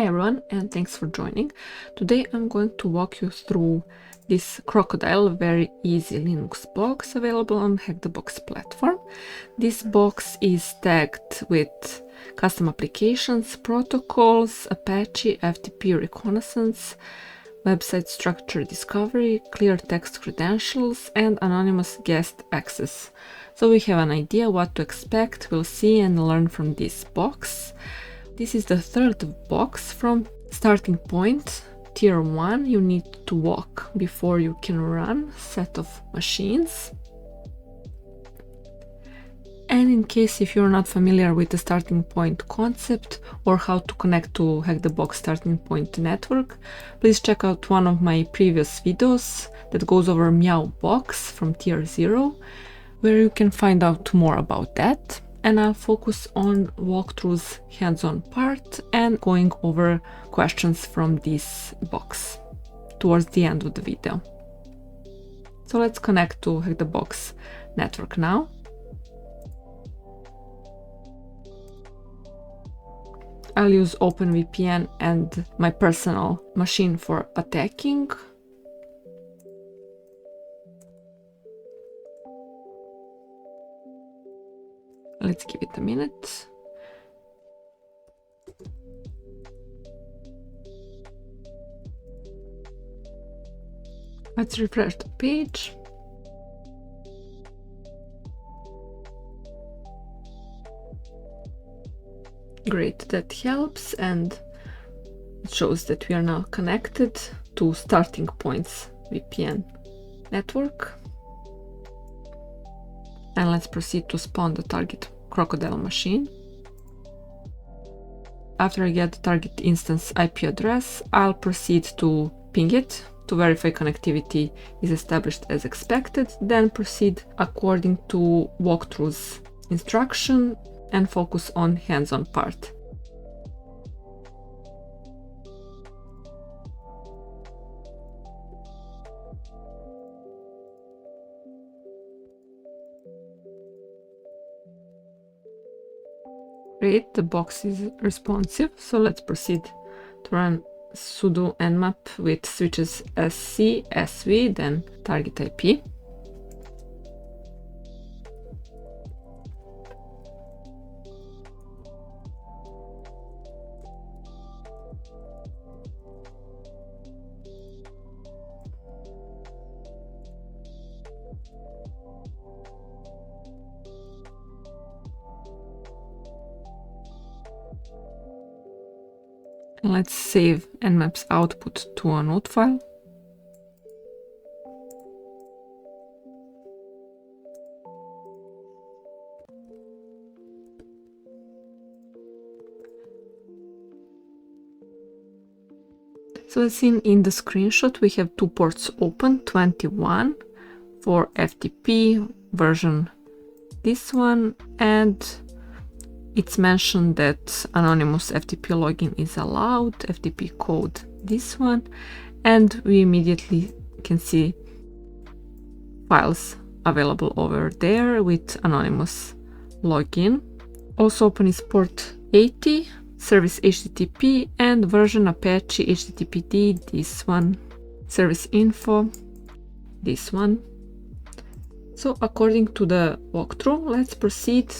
Hi everyone, and thanks for joining. Today I'm going to walk you through this Crocodile, very easy Linux box available on Hack the Box platform. This box is tagged with custom applications, protocols, Apache, FTP reconnaissance, website structure discovery, clear text credentials, and anonymous guest access. So we have an idea what to expect, we'll see and learn from this box. This is the third box from Starting Point Tier 1. You need to walk before you can run set of machines. And in case if you're not familiar with the starting point concept or how to connect to Hack the Box starting point network, please check out one of my previous videos that goes over Meow Box from Tier 0, where you can find out more about that. And I'll focus on walkthroughs hands-on part and going over questions from this box towards the end of the video. So let's connect to Hack the Box network now. I'll use OpenVPN and my personal machine for attacking. Let's give it a minute. Let's refresh the page. Great, that helps, and it shows that we are now connected to Starting Point's VPN network. And let's proceed to spawn the target Crocodile machine. After I get the target instance IP address, I'll proceed to ping it to verify connectivity is established as expected, then proceed according to walkthrough's instruction and focus on hands-on part. Great, the box is responsive, so let's proceed to run sudo nmap with switches sc, sv, then target IP. And let's save nmap's output to a node file. So as seen in the screenshot, we have two ports open, 21 for FTP version, this one, and it's mentioned that anonymous FTP login is allowed, FTP code this one, and we immediately can see files available over there with anonymous login. Also open is port 80, service HTTP, and version Apache HTTPD, this one, service info, this one. So according to the walkthrough, let's proceed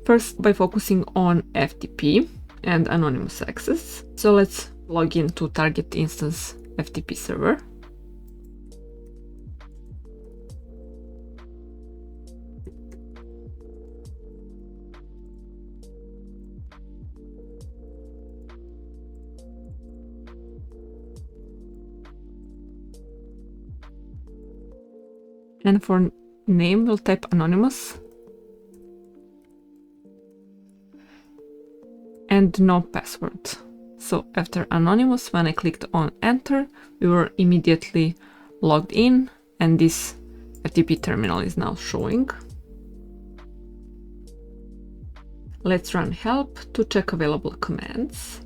first by focusing on FTP and anonymous access. So let's log in to target instance FTP server. And for name, we'll type anonymous. And no password. So after anonymous, when I clicked on enter, we were immediately logged in, and this FTP terminal is now showing. Let's run help to check available commands.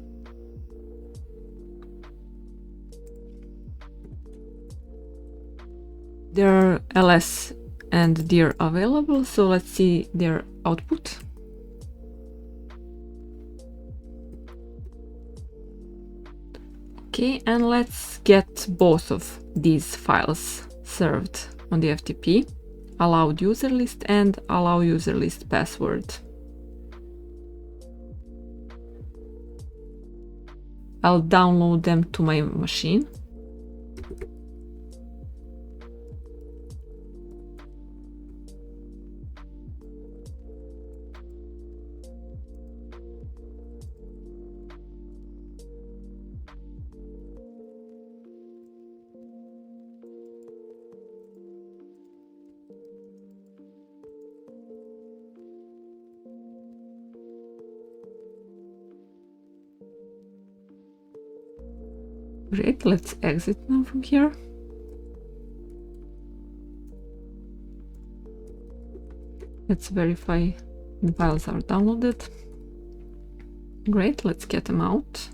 There are ls and dir available, so let's see their output. Okay, and let's get both of these files served on the FTP. Allowed user list and allow user list password. I'll download them to my machine. Great, let's exit now from here. Let's verify the files are downloaded. Great, let's get them out.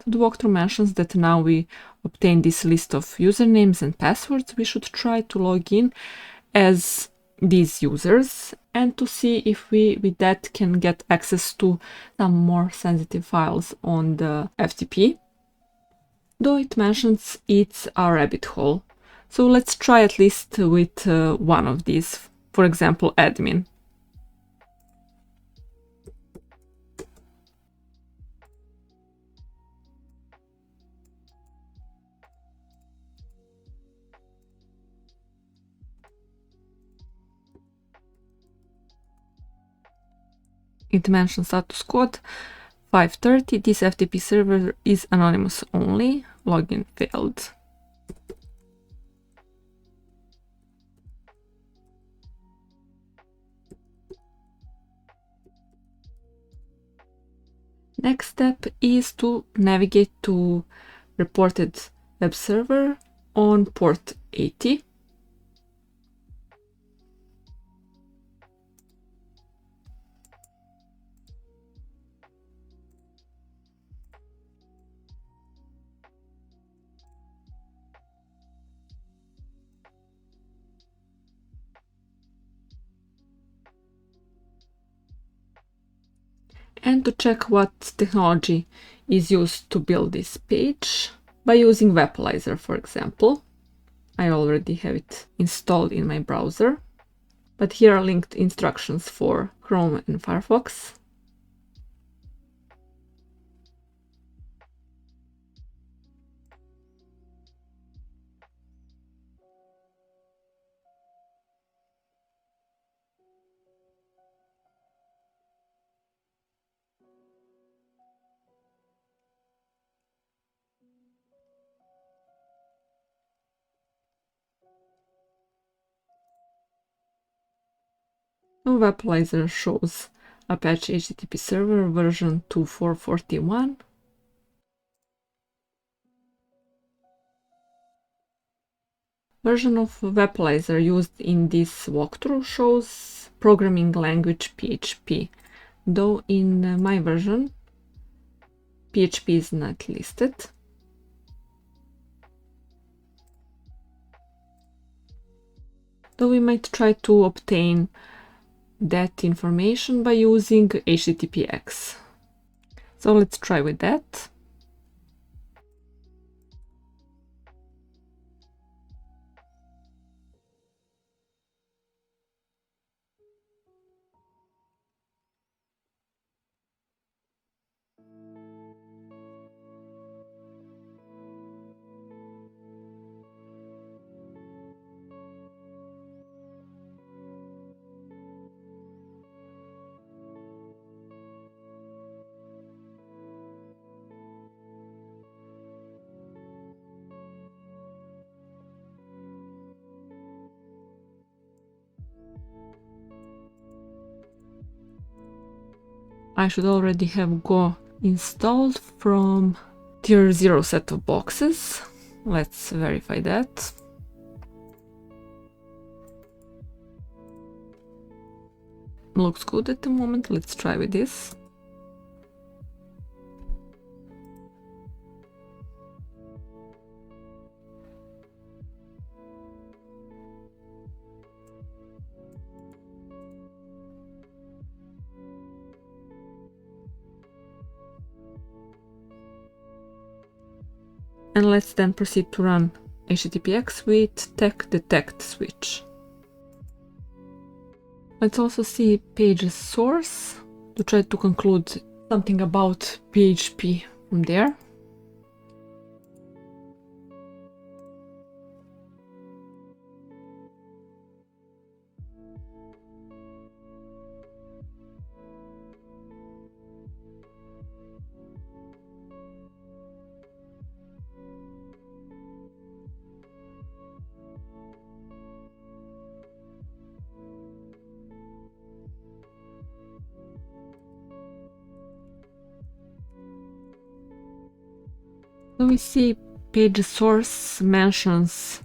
So the walkthrough mentions that now we obtain this list of usernames and passwords. We should try to log in as these users and to see if we with that can get access to some more sensitive files on the FTP. Though it mentions it's a rabbit hole. So let's try at least with one of these, for example, admin. It mentions status code 530. This FTP server is anonymous only. Login failed. Next step is to navigate to reported web server on port 80. And to check what technology is used to build this page by using Webalizer, for example. I already have it installed in my browser, but here are linked instructions for Chrome and Firefox. Webalizer shows Apache HTTP server version 2441. Version of Webalizer used in this walkthrough shows programming language PHP, though in my version PHP is not listed. Though we might try to obtain that information by using HTTPX. So let's try with that. I should already have Go installed from tier 0 set of boxes. Let's verify that. Looks good at the moment. Let's try with this. And let's then proceed to run HTTPX with tech detect switch. Let's also see page's source to try to conclude something about PHP from there. So we see page source mentions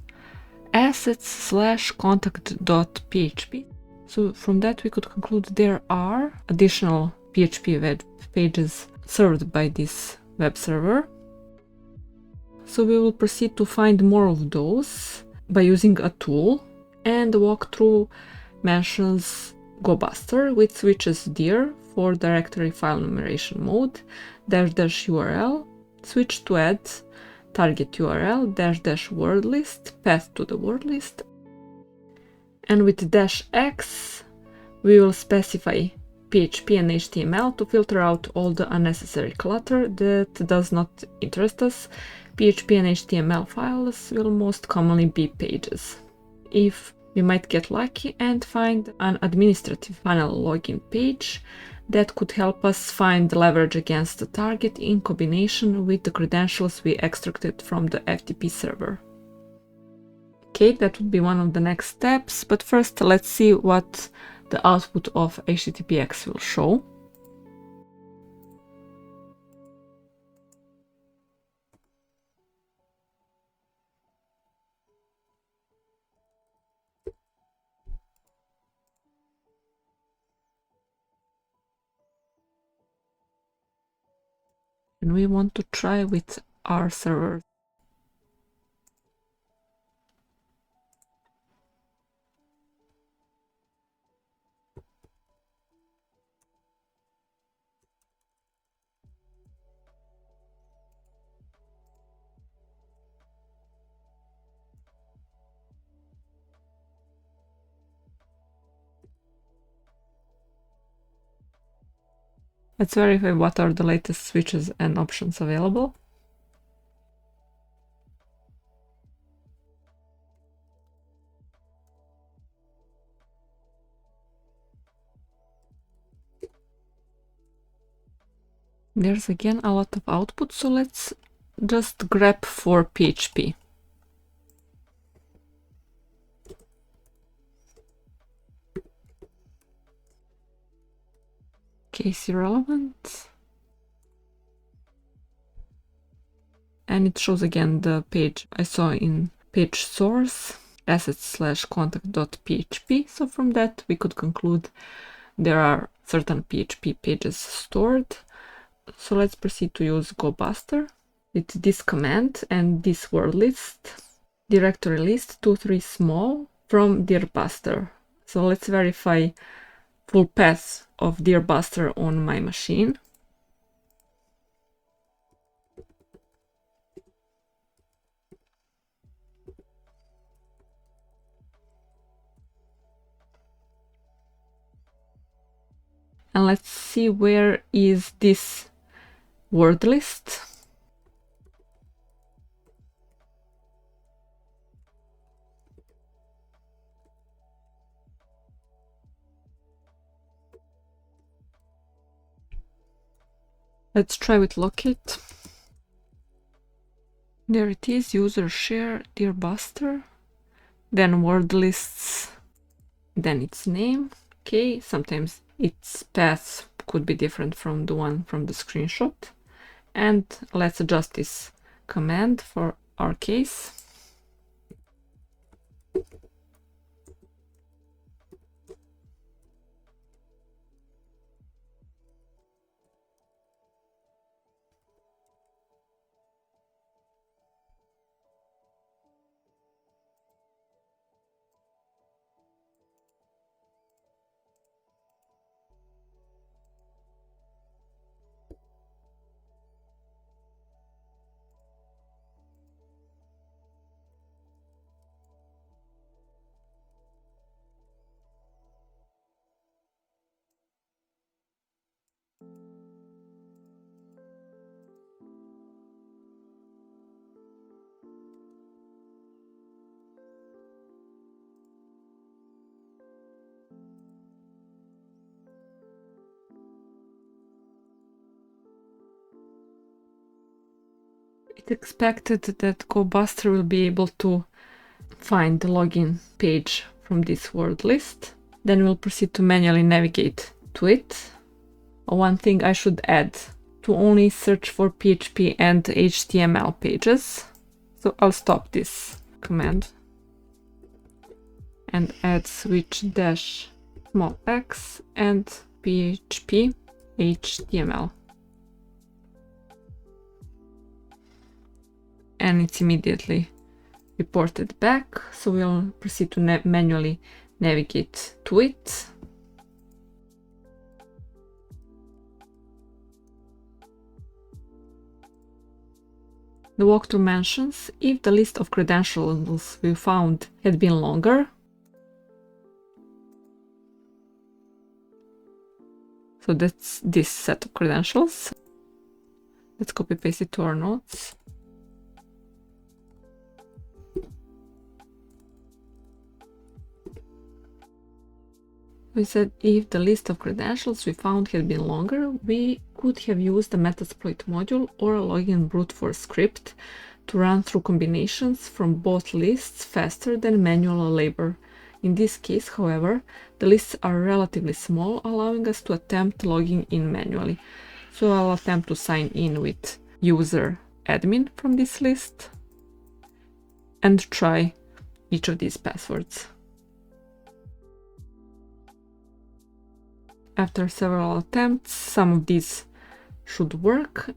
assets/contact.php. So from that we could conclude there are additional PHP web pages served by this web server. So we will proceed to find more of those by using a tool, and the walkthrough mentions GoBuster, which switches dir for directory file enumeration mode, --URL, switch to add target URL, --word list, path to the word list. And with -x, we will specify PHP and HTML to filter out all the unnecessary clutter that does not interest us. PHP and HTML files will most commonly be pages. If we might get lucky and find an administrative panel login page that could help us find leverage against the target in combination with the credentials we extracted from the FTP server. Okay, that would be one of the next steps, but first let's see what the output of HTTPX will show. And we want to try with our server. Let's verify what are the latest switches and options available. There's again a lot of output, so let's just grep for PHP. Case irrelevant. And it shows again the page I saw in page source, assets/contact.php. So from that we could conclude there are certain PHP pages stored. So let's proceed to use GoBuster with this command and this word list, directory list 23 small from dirbuster. So let's verify full path of dirbuster on my machine. And let's see where is this word list. Let's try with locate. There it is, user share dirbuster, then word lists, then its name. Okay, sometimes its path could be different from the one from the screenshot. And let's adjust this command for our case. It's expected that GoBuster will be able to find the login page from this word list. Then we'll proceed to manually navigate to it. One thing I should add, to only search for PHP and HTML pages. So I'll stop this command and add switch dash small x and PHP HTML. And it's immediately reported back, so we'll proceed to manually navigate to it. The walkthrough mentions if the list of credentials we found had been longer. So that's this set of credentials. Let's copy paste it to our notes. We said if the list of credentials we found had been longer, we could have used the Metasploit module or a login brute force script to run through combinations from both lists faster than manual labor. In this case, however, the lists are relatively small, allowing us to attempt logging in manually. So I'll attempt to sign in with user admin from this list and try each of these passwords. After several attempts, some of these should work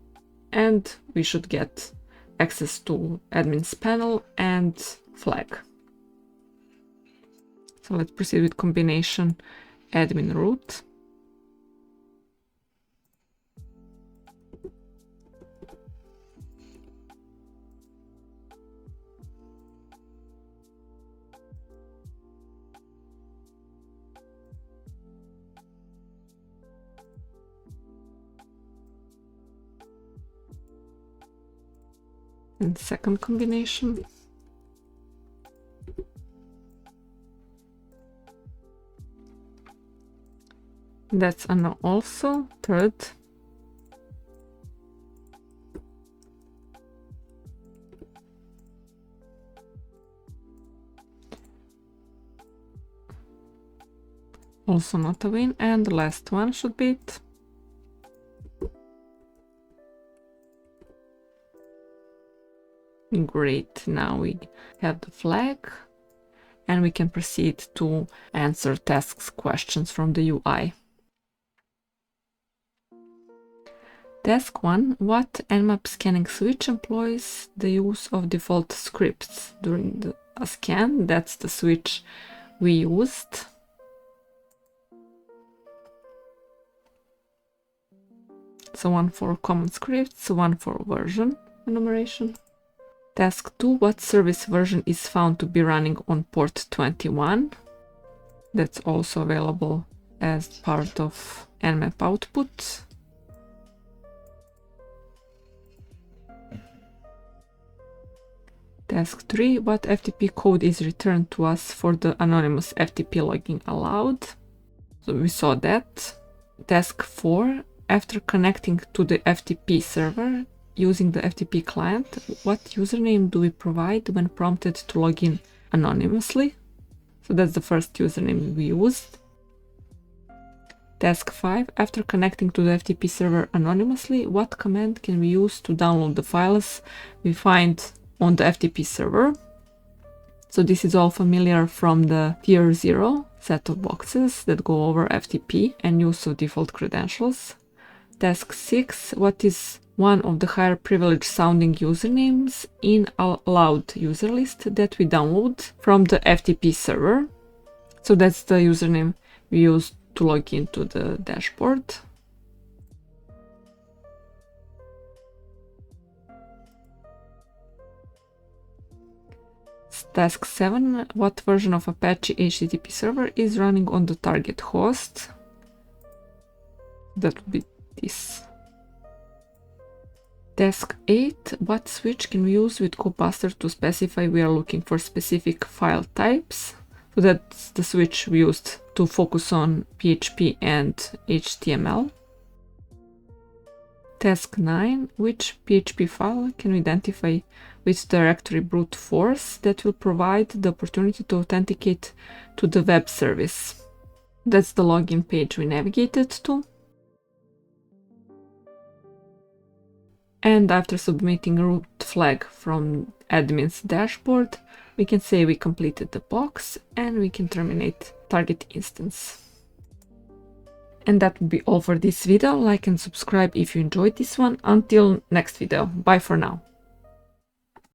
and we should get access to admin's panel and flag. So let's proceed with combination admin root. And second combination. That's a no also. Third. Also not a win. And the last one should be it. Great, now we have the flag and we can proceed to answer tasks questions from the UI. Task 1. What Nmap scanning switch employs the use of default scripts during a scan? That's the switch we used. So one for common scripts, one for version enumeration. Task 2. What service version is found to be running on port 21? That's also available as part of Nmap output. Task 3. What FTP code is returned to us for the anonymous FTP login allowed? So we saw that. Task 4. After connecting to the FTP server, using the FTP client, what username do we provide when prompted to log in anonymously? So that's the first username we used. Task 5. After connecting to the FTP server anonymously, what command can we use to download the files we find on the FTP server? So this is all familiar from the Tier 0 set of boxes that go over FTP and use of default credentials. Task 6. What is one of the higher privilege sounding usernames in a allowed user list that we download from the FTP server? So that's the username we use to log into the dashboard. Task 7. What version of Apache HTTP server is running on the target host? That would be this. Task 8. What switch can we use with GoBuster to specify we are looking for specific file types? So that's the switch we used to focus on PHP and HTML. Task 9, which PHP file can we identify with directory brute force that will provide the opportunity to authenticate to the web service. That's the login page we navigated to. And after submitting a root flag from admin's dashboard, we can say we completed the box and we can terminate target instance. And that would be all for this video. Like and subscribe if you enjoyed this one. Until next video. Bye for now.